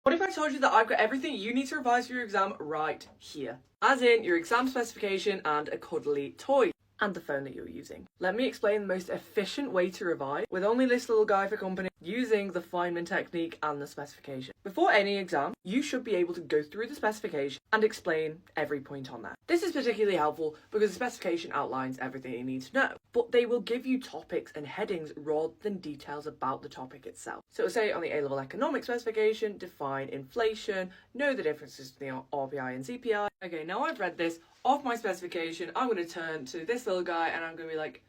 What if I told you that I've got everything you need to revise for your exam right here? As in your exam specification and a cuddly toy. And the phone that you're using. Let me explain the most efficient way to revise with only this little guy for company using the Feynman technique and the specification. Before any exam, you should be able to go through the specification and explain every point on that. This is particularly helpful because the specification outlines everything you need to know, but they will give you topics and headings rather than details about the topic itself. So it'll say on the A-level economics specification, define inflation, know the differences between the RPI and CPI. Okay, now I've read this off my specification, I'm going to turn to this little guy and I'm going to be like,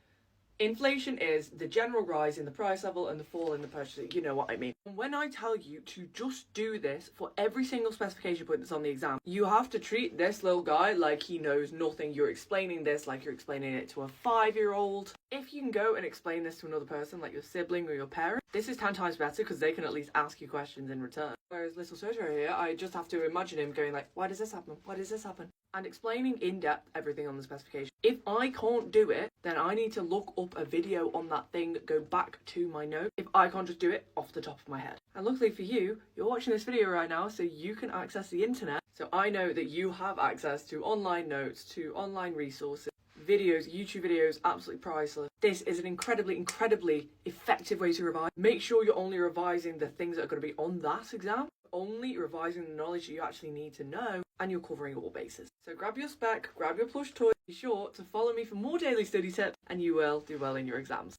inflation is the general rise in the price level and the fall in the purchase. You know what I mean. And when I tell you to just do this for every single specification point that's on the exam, you have to treat this little guy like he knows nothing. You're explaining this like you're explaining it to a 5-year-old. If you can go and explain this to another person like your sibling or your parent, this is 10 times better because they can at least ask you questions in return. Whereas little Soto here, I just have to imagine him going like, why does this happen? Why does this happen? And explaining in depth everything on the specification. If I can't do it, then I need to look up a video on that thing, go back to my notes, if I can't just do it off the top of my head. And luckily for you, you're watching this video right now, so you can access the internet. So I know that you have access to online notes, to online resources, videos, YouTube videos, absolutely priceless. This is an incredibly effective way to revise. Make sure you're only revising the things that are going to be on that exam, only revising the knowledge that you actually need to know, and you're covering all bases. So grab your spec, grab your plush toy, be sure to follow me for more daily study tips, and you will do well in your exams.